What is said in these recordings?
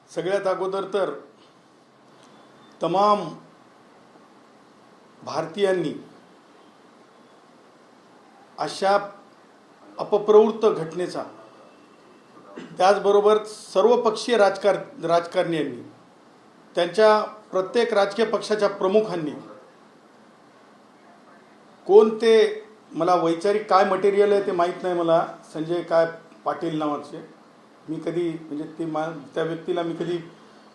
सगळ्यात अगोदर तर तमाम भारतीयांनी अशा अपप्रवृत्त घटनेचा, त्याचबरोबर सर्वपक्षीय राजकारण्यांनी, त्यांच्या प्रत्येक राजकीय पक्षाच्या प्रमुखांनी, कोण ते मला वैचारिक काय मटेरियल आहे ते माहीत नाही, मला संजय काय पाटील नावाचे, मी कधी म्हणजे त्या व्यक्तीला मी कधी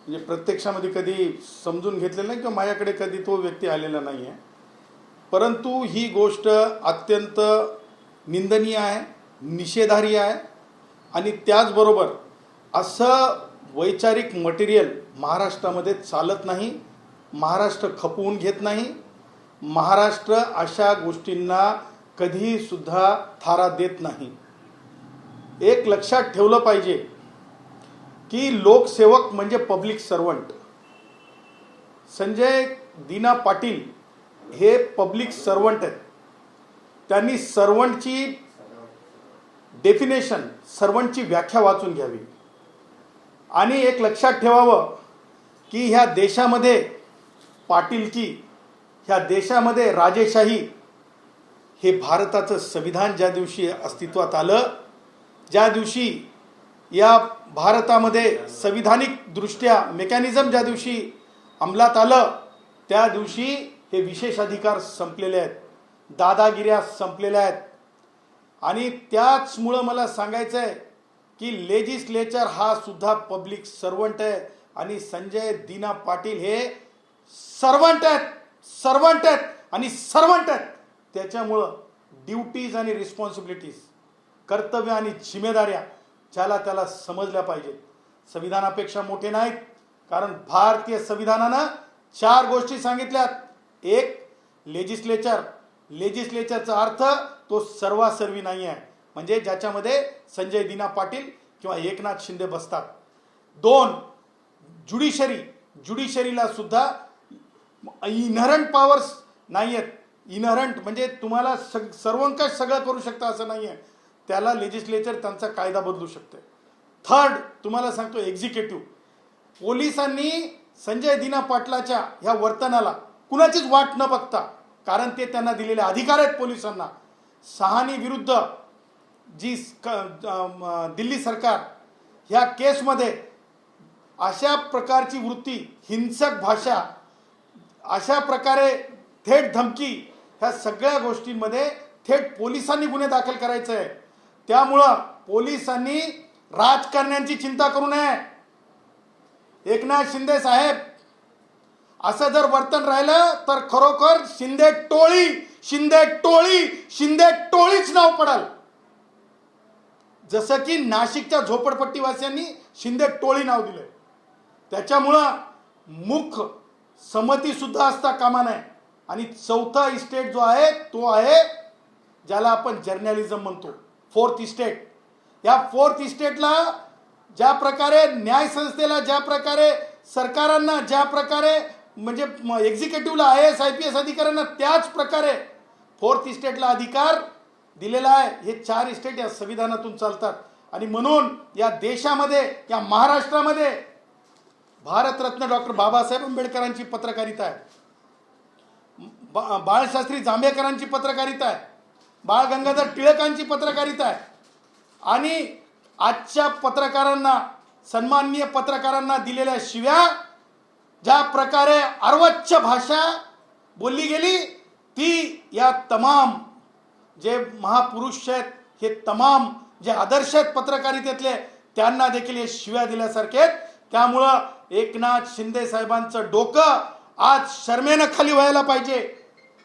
म्हणजे प्रत्यक्षामध्ये कधी समजून घेतलेलं नाही किंवा माझ्याकडे कधी तो व्यक्ती आलेला नाही आहे. परंतु ही गोष्ट अत्यंत निंदनीय आहे, निषेधार्ह आहे. आणि त्याचबरोबर असं वैचारिक मटेरियल महाराष्ट्रामध्ये चालत नाही. महाराष्ट्र खपवून घेत नाही. महाराष्ट्र अशा गोष्टींना कधीसुद्धा थारा देत नाही. एक लक्षात ठेवलं पाहिजे की लोकसेवक म्हणजे पब्लिक सर्वंट. संजय दीना पाटील हे पब्लिक सर्वंट आहेत. त्यांनी सर्वंटची डेफिनेशन, सर्वंटची व्याख्या वाचून घ्यावी. आणि एक लक्षात ठेवावं की ह्या देशामध्ये पाटीलकी, ह्या देशामध्ये राजेशाही, हे भारताचं संविधान ज्या दिवशी अस्तित्वात आलं, ज्या दिवशी या भारतामध्ये संविधानिक दृष्ट्या मेकॅनिझम ज्या दिवशी अंमलात आलं, त्या दिवशी हे विशेषाधिकार संपलेले आहेत, दादागिऱ्या संपलेल्या आहेत. आणि त्याचमुळं मला सांगायचं आहे की लेजिस्लेचर हा सुद्धा पब्लिक सर्वंट आहे. आणि संजय दीना पाटील हे सर्वंट आहेत, सर्वंट आहेत आणि सर्वंट आहेत. त्याच्यामुळं ड्युटीज आणि रिस्पॉन्सिबिलिटीज, कर्तव्य आणि जिम्मेदाऱ्या ज्याला त्याला समजल्या पाहिजेत. संविधानापेक्षा मोठे नाहीत. कारण भारतीय संविधानानं 4 गोष्टी सांगितल्यात. एक, लेजिस्लेचर. लेजिस्लेचरचा अर्थ तो सर्वासर्वी नाही आहे, म्हणजे ज्याच्यामध्ये संजय दीना पाटील किंवा एकनाथ शिंदे बसतात. 2, ज्युडिशरी. ज्युडिशरीला सुद्धा इनहरंट पॉवर्स नाही आहेत. इनहरंट म्हणजे तुम्हाला सर्वंकष सगळं करू शकता असं नाही आहे. त्याला लेजिस्लेचर त्यांचा कायदा बदलू शकते. 3rd, तुम्हाला सांगतो एक्झिक्युटिव्ह. पोलिसांनी संजय दीना पाटलाच्या ह्या वर्तनाला कुणाचीच वाट न बघता, कारण ते त्यांना दिलेले अधिकार आहेत पोलिसांना, सहानी विरुद्ध जी दिल्ली सरकार ह्या केसमध्ये अशा प्रकारची वृत्ती, हिंसक भाषा, अशा प्रकारे थेट धमकी, ह्या सगळ्या गोष्टींमध्ये थेट पोलिसांनी गुन्हे दाखल करायचे आहे. त्यामुळं पोलिसांनी राजकारण्यांची चिंता करू नये. एकनाथ शिंदे साहेब असं जर वर्तन राहिलं तर खरोखर शिंदे टोळी, शिंदे टोळी, शिंदे टोळीच नाव पडाल. जसं की नाशिकच्या झोपडपट्टीवासियांनी शिंदे टोळी नाव दिलंय. त्याच्यामुळं मुख संमती सुद्धा असता कामा नये. आणि 4था इस्टेट जो आहे तो आहे ज्याला आपण जर्नलिझम म्हणतो, 4th इस्टेट. या 4th इस्टेटला ज्या प्रकारे न्याय संस्थेला, ज्या प्रकारे सरकारांना, ज्या प्रकारे म्हणजे एक्झिक्युटिव्हला IAS IPS अधिकाऱ्यांना, त्याच प्रकारे 4th इस्टेटला अधिकार दिलेला आहे. हे 4 इस्टेट या संविधानातून चालतात. आणि म्हणून या देशामध्ये, या महाराष्ट्रामध्ये भारतरत्न डॉक्टर बाबासाहेब आंबेडकरांची पत्रकारिता आहे, बाळशास्त्री जांभेकरांची पत्रकारिता आहे, बाळ गंगाधर टिळकांची पत्रकारिता आहे. आणि आजच्या पत्रकारांना, सन्माननीय पत्रकारांना दिलेल्या शिव्या, ज्या प्रकारे अर्वाच्य भाषा बोलली गेली, ती या तमाम जे महापुरुष आहेत, हे तमाम जे आदर्श आहेत पत्रकारितेतले, त्यांना देखील हे शिव्या दिल्यासारखे आहेत. त्यामुळं एकनाथ शिंदे साहेबांचं डोकं आज शर्मेनं खाली व्हायला पाहिजे.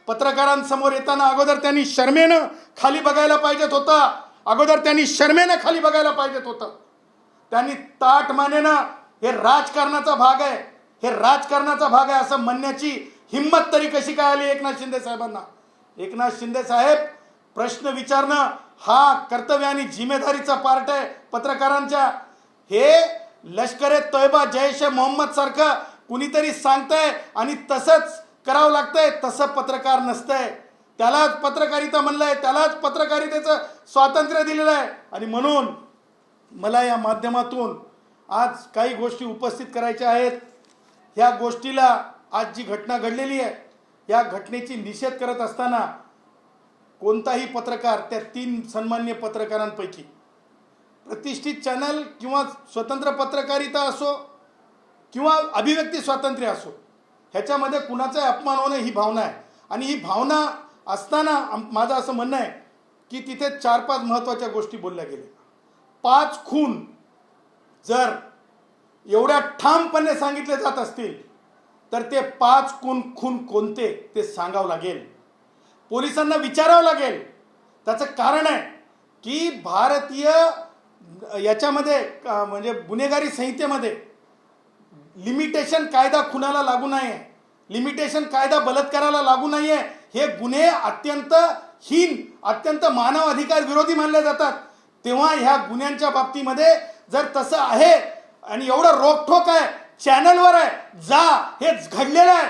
पत्रकारांसमोर येताना अगोदर त्यांनी शर्मेनं खाली बघायला पाहिजेत होतं. अगोदर त्यांनी शर्मेनं खाली बघायला पाहिजेत होतं. त्यांनी ताठ मानेनं हे राजकारणाचा भाग आहे, हे राजकारणाचा भाग आहे असं म्हणण्याची हिंमत तरी कशी काय आली एकनाथ शिंदे साहेबांना. एकनाथ शिंदे साहेब, प्रश्न विचारणं हा कर्तव्य आणि जिम्मेदारीचा पार्ट आहे पत्रकारांच्या. हे लष्कर-ए-तोयबा, जैश-ए-मोहम्मद सारखं कुणीतरी सांगतंय आणि तसंच करावं लागतंय, तसं पत्रकार नसतंय. त्यालाच पत्रकारिता म्हणलंय, त्यालाच पत्रकारितेचं स्वातंत्र्य दिलेलं आहे. आणि म्हणून मला या माध्यमातून आज काही गोष्टी उपस्थित करायच्या आहेत. ह्या गोष्टीला आज जी घटना घडलेली आहे या घटनेची निषेध करत असताना कोणताही पत्रकार, त्या 3 सन्मान्य पत्रकारांपैकी प्रतिष्ठित चॅनल किंवा स्वतंत्र पत्रकारिता असो किंवा अभिव्यक्ती स्वातंत्र्य असो, ह्याच्यामध्ये कुणाचाही अपमान होणं ही भावना आहे. आणि ही भावना असताना माझं असं म्हणणं आहे की तिथे 4-5 महत्त्वाच्या गोष्टी बोलल्या गेल्या. 5 खून जर एवढ्या ठामपणे सांगितले जात असतील तर ते 5 खून कोणते ते सांगावं लागेल, पोलिसांना विचारावं लागेल. त्याचं कारण आहे की भारतीय याच्यामध्ये म्हणजे गुन्हेगारी संहितेमध्ये लिमिटेशन कायदा खुनाला लागू नाही आहे, लिमिटेशन कायदा बलात्काराला लागू नाही आहे. हे गुन्हे अत्यंत हीन, अत्यंत मानव अधिकार विरोधी मानले जातात. तेव्हा ह्या गुन्ह्यांच्या बाबतीमध्ये जर तसं आहे आणि एवढं रोखठोक आहे, चॅनलवर आहे, जा, हे घडलेलं आहे.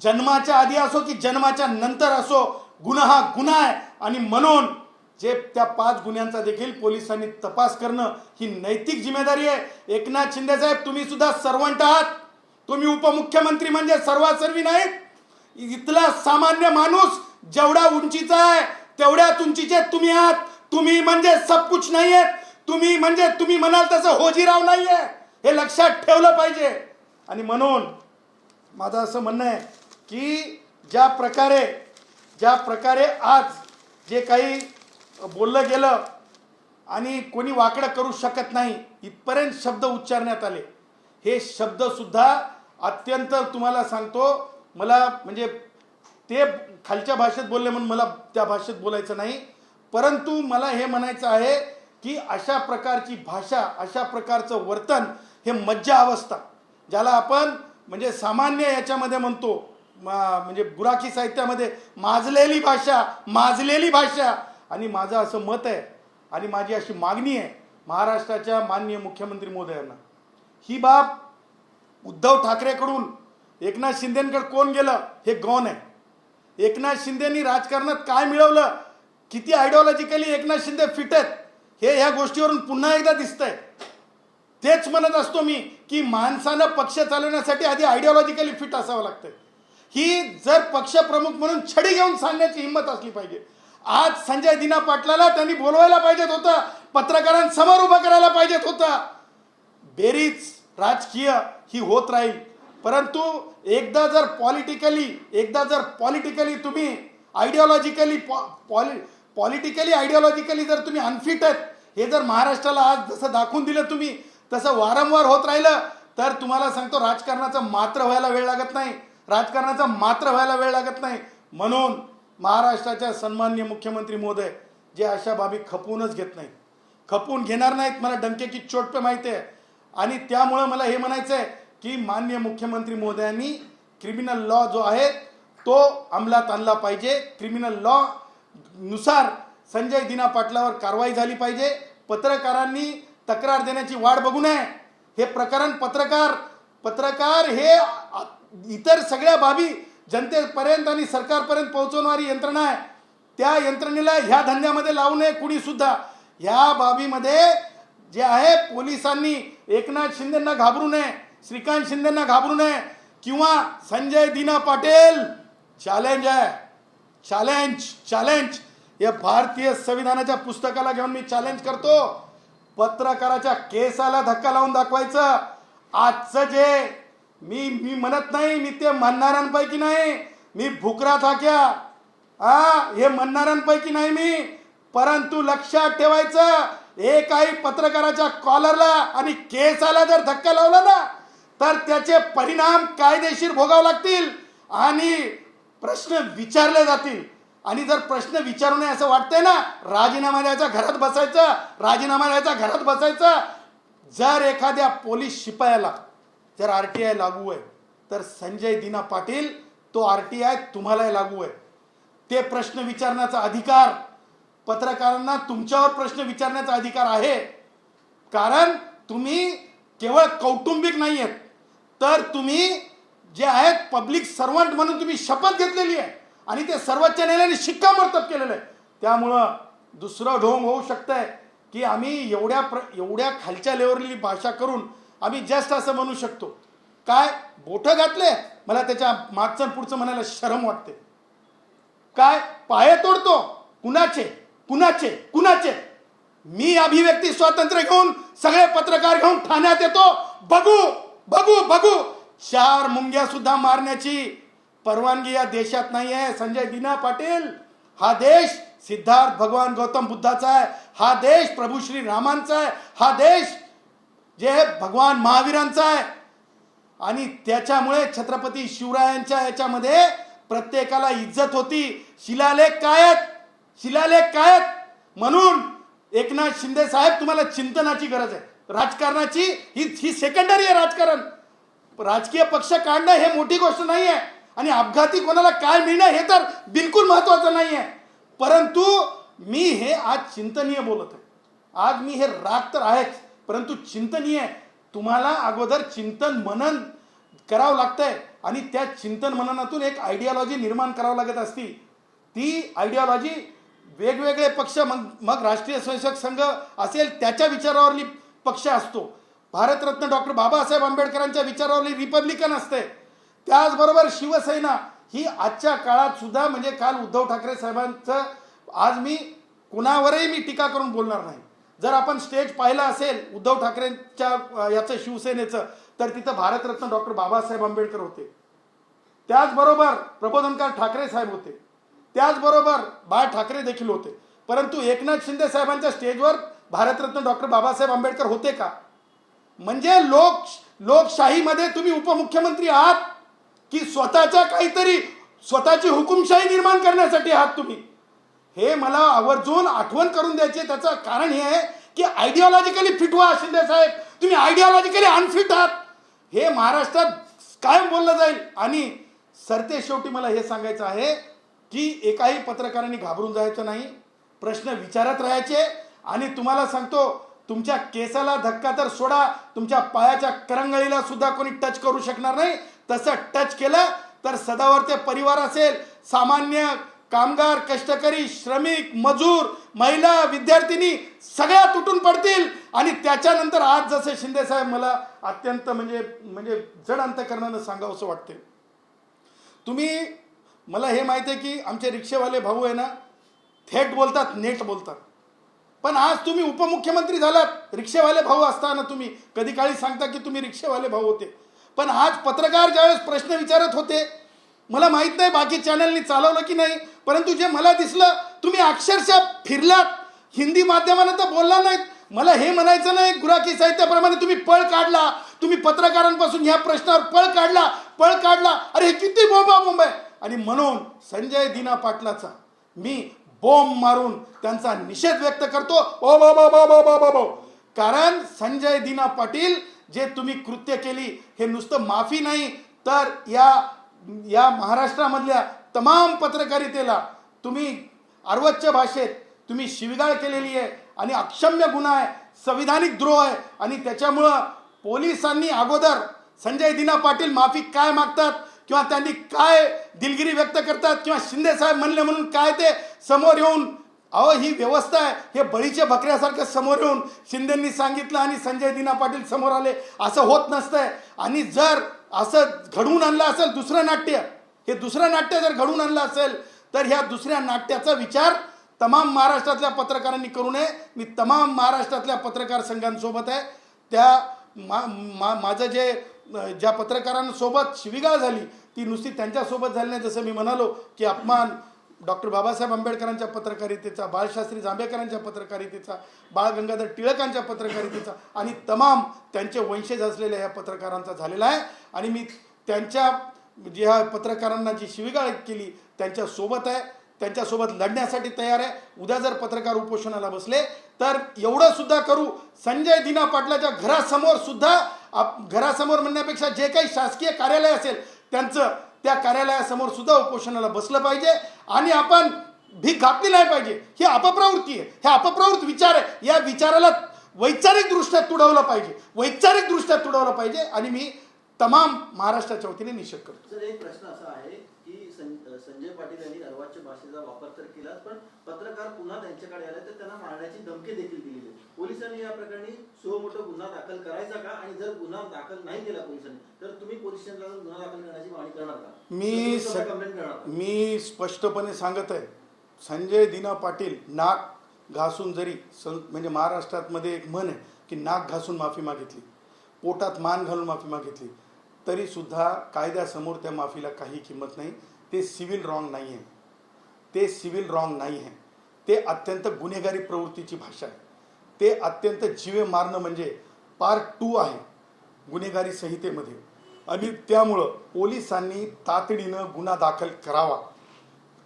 जन्माच्या आधी असो की जन्माच्या नंतर असो, गुन्हा हा गुन्हा आहे. आणि म्हणून जे त्या 5 गुन्ह्यांचा देखील पोलिसांनी तपास करणं ही नैतिक जिम्मेदारी आहे. एकनाथ शिंदे साहेब, तुम्ही सुद्धा सर्वंट आहात. तुम्ही उपमुख्यमंत्री म्हणजे सर्वासर्वी नाहीत. इथला सामान्य माणूस जेवढा उंचीचा आहे तेवढ्याच उंचीचे तुम्ही आहात. तुम्ही म्हणजे सब कुछ नाही आहेत. तुम्ही म्हणजे तुम्ही म्हणाल तसं होजीराव नाही आहे, हे लक्षात ठेवलं पाहिजे. आणि म्हणून माझं असं म्हणणं आहे की ज्या प्रकारे आज जे काही बोललं गेलं आणि कोणी वाकडं करू शकत नाही इथपर्यंत शब्द उच्चारण्यात आले, हे शब्दसुद्धा अत्यंत, तुम्हाला सांगतो, मला म्हणजे ते खालच्या भाषेत बोलले म्हणून मला त्या भाषेत बोलायचं नाही, परंतु मला हे म्हणायचं आहे की अशा प्रकारची भाषा, अशा प्रकारचं वर्तन हे मज्जा अवस्था, ज्याला आपण म्हणजे सामान्य याच्यामध्ये म्हणतो, म्हणजे गुराखी साहित्यामध्ये माजलेली भाषा. आणि माझं असं मत आहे आणि माझी अशी मागणी आहे महाराष्ट्राच्या माननीय मुख्यमंत्री महोदयांना, ही बाब उद्धव ठाकरेकडून एकनाथ शिंदेकडे कोण गेलं हे गौण आहे. एकनाथ शिंदेनी राजकारणात काय मिळवलं, किती आयडिओलॉजिकली एकनाथ शिंदे फिट आहेत, हे ह्या गोष्टीवरून पुन्हा एकदा दिसतंय. तेच म्हणत असतो मी की माणसानं पक्ष चालवण्यासाठी आधी आयडिओलॉजिकली फिट असावं लागतं. ही जर पक्षप्रमुख म्हणून छडी घेऊन सांगण्याची हिंमत असली पाहिजे. आज संजय दिना पाटलाला त्यांनी बोलवायला पाहिजेत होतं, पत्रकारांसमोर उभं करायला पाहिजेत होतं. बेरीज राजकीय ही होत राहील, परंतु एकदा जर पॉलिटिकली तुम्ही आयडिओलॉजिकली जर तुम्ही अनफिट आहेत, हे जर महाराष्ट्राला आज जसं दाखवून दिलं तुम्ही, तसं वारंवार होत राहिलं तर तुम्हाला सांगतो राजकारणाचा मात्र व्हायला वेळ लागत नाही. म्हणून महाराष्ट्राच्या सन्माननीय मुख्यमंत्री महोदय जे अशा बाबी खपूनच घेत नाहीत, खपून घेणार नाहीत, मला डंके की चोट पे माहिती आहे. आणि त्यामुळं मला हे म्हणायचं आहे की माननीय मुख्यमंत्री महोदयांनी क्रिमिनल लॉ जो आहे तो अंमलात आणला पाहिजे. क्रिमिनल लॉ नुसार संजय दिना पाटलावर कारवाई झाली पाहिजे. पत्रकारांनी तक्रार देण्याची वाट बघू नये. हे प्रकरण पत्रकार हे इतर सगळ्या बाबी जनतेपर्यंत आणि सरकारपर्यंत पोहोचवणारी यंत्रणा आहे. त्या यंत्रणेला ह्या धंद्यामध्ये लावू नये कुणी सुद्धा. ह्या बाबीमध्ये जे आहे पोलिसांनी एकनाथ शिंदेंना घाबरू नये, श्रीकांत शिंदेंना घाबरू नये, किंवा संजय दिना पाटील चॅलेंज आहे, चॅलेंज या भारतीय संविधानाच्या पुस्तकाला घेऊन मी चॅलेंज करतो. पत्रकाराच्या केसाला धक्का लावून दाखवायचं. आजचं जे मी म्हणत नाही, मी ते म्हणणाऱ्यांपैकी नाही, मी भुकरा थाक्या हे म्हणणाऱ्यांपैकी नाही मी, परंतु लक्षात ठेवायचं, एकाही पत्रकाराच्या कॉलरला आणि केसाला जर धक्का लावला ना तर त्याचे परिणाम कायदेशीर भोगावे लागतील आणि प्रश्न विचारले जातील. आणि जर प्रश्न विचारू नये असं वाटतंय ना, राजीनामा द्यायचा, घरात बसायचं. जर एखाद्या पोलीस शिपायाला जर RTI लागू आहे तर संजय दिना पाटील तो RTI तुम्हालाही लागू आहे. ते प्रश्न विचारण्याचा अधिकार पत्रकारांना, तुमच्यावर प्रश्न विचारण्याचा अधिकार आहे. कारण तुम्ही केवळ कौटुंबिक नाही आहेत, तर तुम्ही जे आहेत पब्लिक सर्वंट म्हणून तुम्ही शपथ घेतलेली आहे आणि ते सर्वोच्च न्यायालयाने शिक्कामोर्तब केलेलं आहे. त्यामुळं दुसरं ढोंग होऊ शकतंय की आम्ही एवढ्या खालच्या लेवलची भाषा करून आम्ही जस्ट असं म्हणू शकतो. काय बोटं घातले, मला त्याच्या मागचं आणि पुढचं म्हणायला शरम वाटते. काय पाय तोडतो, कुणाचे कुणाचे कुणाचे? मी अभिव्यक्ती स्वातंत्र्य घेऊन सगळे पत्रकार घेऊन ठाण्यात येतो. बघू बघू बघू. 4 मुंग्या सुद्धा मारण्याची परवानगी या देशात नाही आहे संजय दिना पाटील. हा देश सिद्धार्थ भगवान गौतम बुद्धाचा आहे. हा देश प्रभू श्री रामांचा आहे. हा देश जे भगवान महावीरांचा आहे. आणि त्याच्यामुळे छत्रपती शिवरायांच्या याच्यामध्ये प्रत्येकाला इज्जत होती. शिलालेख काय आहेत? शिलालेख काय आहेत? म्हणून एकनाथ शिंदे साहेब, तुम्हाला चिंतनाची गरज आहे. राजकारणाची ही सेकंडरी आहे. राजकारण, राजकीय पक्ष काढणं हे मोठी गोष्ट नाही आहे. आणि अपघाती कोणाला काय मिळणं हे तर बिलकुल महत्वाचं नाही आहे. परंतु मी हे आज चिंतनीय बोलत आहे. आज मी हे राग तर आहेच, परंतु चिंतनीय आहे. तुम्हाला अगोदर चिंतन मनन करावं लागतंय आणि त्या चिंतन मननातून एक आयडियोलॉजी निर्माण करावं लागत असती. ती आयडियोलॉजी वेगवेगळे पक्ष, मग राष्ट्रीय स्वयंसेवक संघ असेल त्याच्या विचारावरली पक्ष असतो. भारतरत्न डॉक्टर बाबासाहेब आंबेडकरांच्या विचारावरली रिपब्लिकन असते. त्याचबरोबर शिवसेना ही आजच्या काळात सुद्धा, म्हणजे काल उद्धव ठाकरे साहेबांचं, आज मी कुणावरही मी टीका करून बोलणार नाही. जर आपण स्टेज पाहिलं असेल उद्धव ठाकरेंच्या याचं शिवसेनेचं, तर तिथं भारतरत्न डॉक्टर बाबासाहेब आंबेडकर होते. त्याचबरोबर प्रबोधनकार ठाकरे साहेब होते. त्याचबरोबर बाळ ठाकरे देखील होते. परंतु एकनाथ शिंदे साहेबांच्या स्टेजवर भारतरत्न डॉक्टर बाबासाहेब आंबेडकर होते का? म्हणजे लोकशाहीमध्ये तुम्ही उपमुख्यमंत्री आहात की स्वतःच्या काहीतरी स्वतःची हुकुमशाही निर्माण करण्यासाठी आहात तुम्ही? हे मला आवर्जून आठवण करून द्यायचे. त्याचं कारण हे आहे की आयडिओलॉजिकली फिट व्हा शिंदे साहेब. तुम्ही आयडिओलॉजिकली अनफिट आहात हे महाराष्ट्रात कायम बोललं जाईल. आणि सरते शेवटी मला हे सांगायचं आहे की एकाही पत्रकारांनी घाबरून जायचं नाही. प्रश्न विचारत राहायचे. आणि तुम्हाला सांगतो, तुमच्या केसाला धक्का तर सोडा, तुमच्या पायाच्या करंगळीला सुद्धा कोणी टच करू शकणार नाही. तसं टच केलं तर सदावर्ते परिवार असेल, सामान्य कामगार, कष्टकरी, श्रमिक, मजूर, महिला, विद्यार्थिनी सगळ्या तुटून पडतील. आणि त्याच्यानंतर आज जसे शिंदे साहेब, मला अत्यंत म्हणजे जड अंतकरणानं सांगावंसं वाटते. तुम्ही, मला हे माहिती आहे की आमचे रिक्षेवाले भाऊ आहे ना, थेट बोलतात, नेट बोलतात. पण आज तुम्ही उपमुख्यमंत्री झालात. रिक्षेवाले भाऊ असताना तुम्ही कधी काळी सांगता की तुम्ही रिक्षेवाले भाऊ होते. पण आज पत्रकार ज्यावेळेस प्रश्न विचारत होते, मला माहित नाही बाकी चॅनलनी चालवलं की नाही, परंतु जे मला दिसलं, तुम्ही अक्षरशः फिरलात. हिंदी माध्यमानं तर बोलला नाहीत. मला हे म्हणायचं नाही, गुराखी साहित्याप्रमाणे तुम्ही पळ काढला. तुम्ही पत्रकारांपासून ह्या प्रश्नावर पळ काढला. अरे हे किती बोंब आहे. आणि म्हणून संजय दिना पाटलाचा मी बॉम्ब मारून त्यांचा निषेध व्यक्त करतो. ओ बो बो बो बो बो बो. कारण संजय दिना पाटील, जे तुम्ही कृत्य केली हे नुसतं माफी नाही, तर या महाराष्ट्रामधल्या तमाम पत्रकारितेला तुम्ही अर्वच्च भाषेत तुम्ही शिवीगाळ केलेली आहे. आणि अक्षम्य गुन्हा आहे, संविधानिक द्रोह आहे. आणि त्याच्यामुळं पोलिसांनी अगोदर संजय दिना पाटील माफी काय मागतात किंवा त्यांनी काय दिलगिरी व्यक्त करतात किंवा शिंदे साहेब म्हणले म्हणून काय ते समोर येऊन, अहो ही व्यवस्था आहे. हे बळीच्या बकऱ्यासारखं समोर येऊन शिंदेंनी सांगितलं आणि संजय दिना पाटील समोर आले, असं होत नसतंय. आणि जर असं घडवून आणलं असेल दुसरं नाट्य, हे दुसरं नाट्य जर घडवून आणलं असेल, तर ह्या दुसऱ्या नाट्याचा विचार तमाम महाराष्ट्रातल्या पत्रकारांनी करू नये. मी तमाम महाराष्ट्रातल्या पत्रकार संघांसोबत आहे. त्या माझं ज्या पत्रकारांसोबत शिवीगाळ झाली ती नुसती त्यांच्यासोबत झाली नाही. जसं मी म्हणालो की अपमान डॉक्टर बाबासाहेब आंबेडकरांच्या पत्रकारितेचा, बाळशास्त्री जांभेकरांच्या पत्रकारितेचा, बाळ गंगाधर टिळकांच्या पत्रकारितेचा आणि तमाम त्यांचे वंशज असलेल्या ह्या पत्रकारांचा झालेला आहे. आणि मी त्यांच्या ज्या पत्रकारांना जी शिवीगाळ केली त्यांच्यासोबत आहे, त्यांच्यासोबत लढण्यासाठी तयार आहे. उद्या जर पत्रकार उपोषणाला बसले तर एवढं सुद्धा करू, संजय दिना पाटलाच्या घरासमोर सुद्धा, घरासमोर म्हणण्यापेक्षा जे काही शासकीय कार्यालय असेल त्यांचं, त्या कार्यालयासमोर सुद्धा उपोषणाला बसलं पाहिजे. आणि आपण भीक घातली नाही पाहिजे. ही अपप्रवृत्ती आहे, हे अपप्रवृत्त विचार आहे. या विचाराला वैचारिकदृष्ट्या तुडवलं पाहिजे. आणि मी तमाम महाराष्ट्राच्या वतीने निषेध करतो. सर, एक प्रश्न असा आहे की संजय पाटील यांनी अर्वाच्य भाषेचा वापर तर केलाच, पण पत्रकार पुन्हा त्यांच्याकडे आले तर त्यांना मारण्याची धमकी देखील दिली. पोलिसांनी या प्रकरणी सुमोटो गुन्हा दाखल करायचा का, आणि जर गुन्हा दाखल नाही केला पोलिसांनी तर तुम्ही पोलीस स्टेशनला गुन्हा दाखल करण्याची मागणी करणार का? मी स्पष्टपणे सांगत आहे, संजय दिना पाटील नाक घासून जरी म्हणजे महाराष्ट्रामध्ये एक म्हण आहे की नाक घासून माफी मागितली, पोटात मान घालून माफी मागितली, तरी सुद्धा कायद्यासमोर त्या माफीला काही किंमत नाही. ते सिव्हिल रॉंग नाही आहे, ते सिव्हिल रॉंग नाही आहे, ते अत्यंत गुन्हेगारी प्रवृत्तीची भाषा आहे. ते अत्यंत जीवे मारणं म्हणजे पार्ट 2 आहे गुन्हेगारी संहितेमध्ये. आणि त्यामुळं पोलिसांनी तातडीनं गुन्हा दाखल करावा.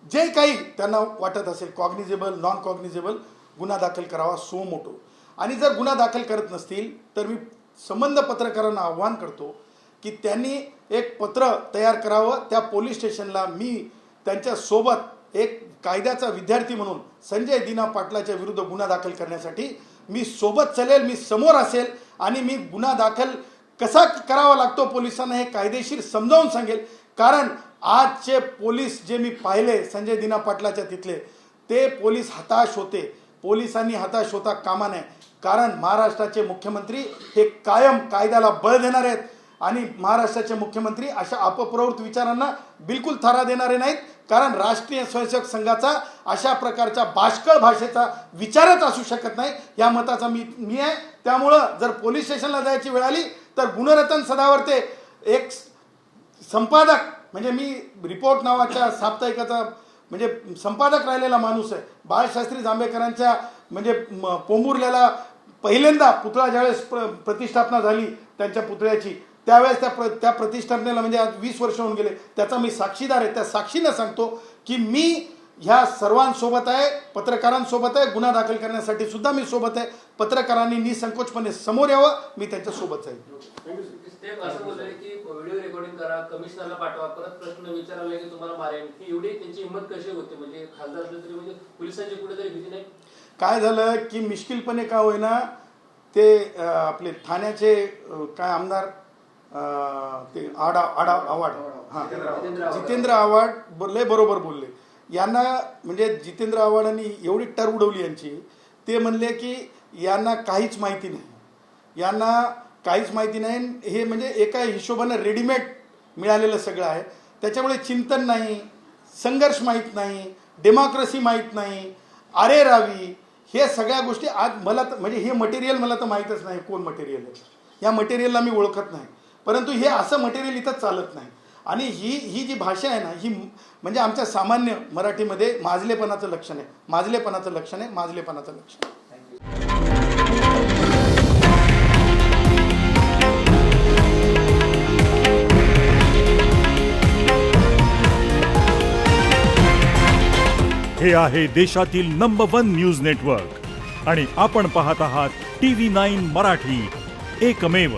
जे काही त्यांना वाटत असेल कॉग्निजेबल नॉन कॉग्निजेबल गुन्हा दाखल करावा सो मोटो. आणि जर गुन्हा दाखल करत नसतील तर मी संबंध पत्रकारांना आव्हान करतो की त्यांनी एक पत्र तयार करावं. त्या पोलीस स्टेशनला मी त्यांच्यासोबत एक कायद्याचा विद्यार्थी म्हणून संजय दिना पाटलाच्या विरुद्ध गुन्हा दाखल करण्यासाठी मी सोबत चलेल, मी समोर असेल आणि मी गुन्हा दाखल कसा करावा लागतो पोलिसांना हे कायदेशीर समजावून सांगेल. कारण आजचे पोलीस जे मी पाहिले संजय दिना पाटलाच्या तिथले, ते पोलीस हताश होते. पोलिसांनी हताश होता कामा नये. कारण महाराष्ट्राचे मुख्यमंत्री हे कायम कायद्याला बळ देणार आहेत आणि महाराष्ट्राचे मुख्यमंत्री अशा अपप्रवृत्त विचारांना बिलकुल थारा देणारे नाहीत. कारण राष्ट्रीय स्वयंसेवक संघाचा अशा प्रकारच्या बाष्कळ भाषेचा विचारच असू शकत नाही या मताचा मी आहे. त्यामुळं जर पोलीस स्टेशनला जायची वेळ आली तर गुणरत्न सदावर्ते एक संपादक, म्हणजे मी रिपोर्ट नावाच्या साप्ताहिकाचा म्हणजे संपादक राहिलेला माणूस आहे. बाळशास्त्री जांभेकरांच्या म्हणजे पोंबुर्ल्याला पहिल्यांदा पुतळा ज्यावेळेस प्रतिष्ठापना झाली त्यांच्या पुतळ्याची, त्यावेळेस त्या प्रतिष्ठापनेला म्हणजे आज 20 वर्ष होऊन गेले, त्याचा मी साक्षीदार आहे. त्या साक्षीनं सांगतो की मी ह्या सर्वांसोबत आहे, पत्रकारांसोबत आहे, गुन्हा दाखल करण्यासाठी सुद्धा मी सोबत आहे. पत्रकारांनी निसंकोचपणे समोर यावं, मी त्यांच्यासोबत आहे. ते असं बोलले की व्हिडिओ रेकॉर्डिंग करा, कमिशनरला पाठवा, परत प्रश्न विचारले की तुम्हाला मारेल, ही एवढी त्यांची हिंमत कशी होते? म्हणजे खासदार असले तरी म्हणजे पोलिसांची कुठेतरी भीती नाही? काय झालं की मिश्किलपणे का होईना ते आपले ठाण्याचे काय आमदार ते आव्हाड, हां जितेंद्र आव्हाड बोलले, बरोबर बोलले. यांना म्हणजे जितेंद्र आव्हाडांनी एवढी टर उडवली यांची, ते म्हणले की यांना काहीच माहिती नाही, यांना काहीच माहिती नाही. हे म्हणजे एका हिशोबानं रेडीमेड मिळालेलं सगळं आहे. त्याच्यामुळे चिंतन नाही, संघर्ष माहीत नाही, डेमोक्रेसी माहीत नाही, अरे रावी, हे सगळ्या गोष्टी आज मला तर म्हणजे हे मटेरियल मला तर माहीतच नाही कोण मटेरियल आहे. या मटेरियलला मी ओळखत नाही, परंतु हे असं मटेरियल इथं चालत नाही. आणि ही जी भाषा आहे ना, ही म्हणजे आमच्या सामान्य मराठीमध्ये माजलेपणाचं लक्षण आहे, माजलेपणाचं लक्षण आहे, माजलेपणाचं लक्षण आहे. हे आहे देशातील नंबर 1 न्यूज नेटवर्क आणि आपण पाहत आहात TV9 मराठी, एकमेव.